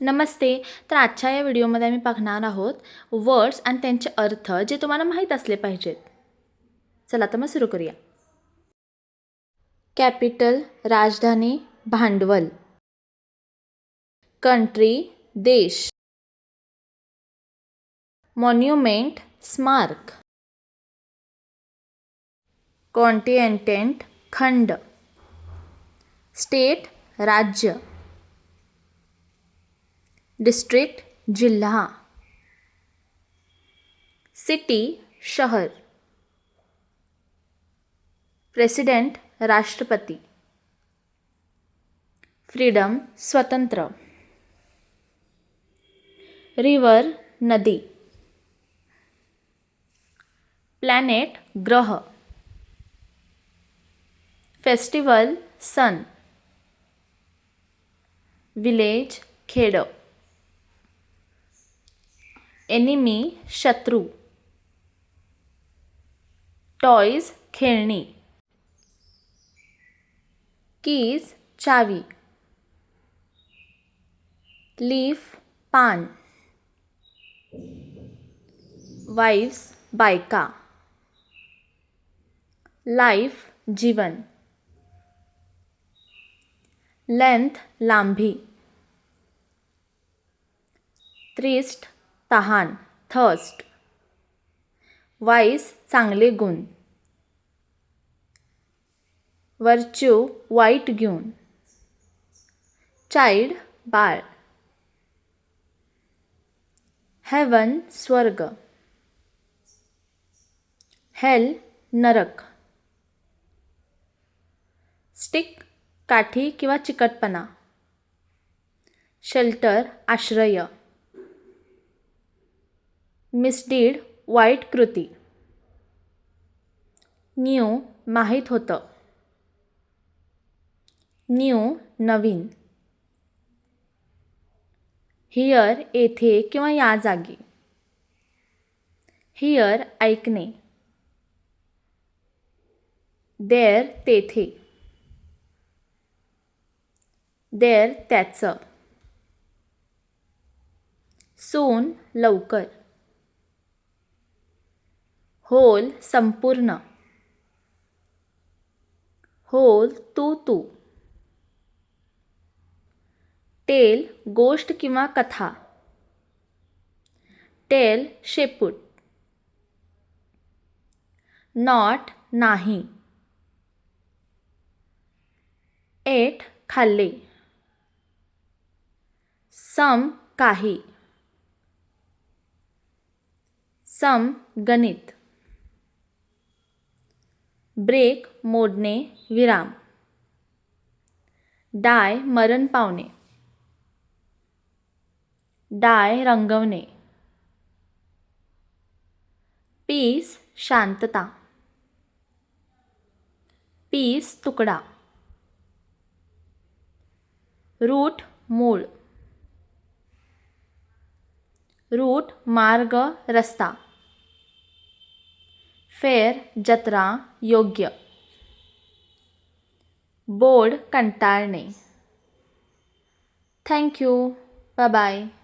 नमस्ते. तर आजच्या या व्हिडिओमध्ये आम्ही पाहणार आहोत वर्ड्स आणि त्यांचे अर्थ जे तुम्हाला माहीत असले पाहिजेत. चला तर मग सुरू करूया. कॅपिटल राजधानी, भांडवल. कंट्री देश. मॉन्युमेंट स्मारक. कॉन्टिनेंट खंड. स्टेट राज्य. डिस्ट्रिक्ट जिल्हा. सिटी शहर. प्रेसिडेंट राष्ट्रपती. फ्रीडम स्वतंत्र. रिवर नदी. प्लॅनेट ग्रह. फेस्टिवल सण. विलेज खेड. एनिमी शत्रू. टॉयज खेळणी. कीज चावी. लीफ पान. वाईव्स बायका. लाईफ जीवन. लेंथ लांबी. थ्रिस्ट तहान थर्स्ट. वाईस चांगले गुण. वर्च्यू वाईट गुण. चाइल्ड बाळ. हेवन स्वर्ग. हेल नरक. स्टिक काठी किंवा चिकटपणा. शेल्टर आश्रय. मिसडीड वाईट कृती. न्यू माहीत होतं. New Naveen. हियर येथे किंवा या जागी. हियर ऐकणे. देर तेथे. देर त्याचं. सून लवकर. होल संपूर्ण. होल तू. टेल गोष्ट किंवा कथा. टेल शेपूट. नॉट नाही. एट खाल्ले. सम काही. सम गणित. ब्रेक मोडणे विराम. डाय मरण पावणे. डाय रंगवणे. पीस शांतता. पीस तुकडा. रूट मूळ. रूट मार्ग रस्ता. फेर जत्रा योग्य. बोर्ड कंटाळणे. थँक्यू. Bye bye.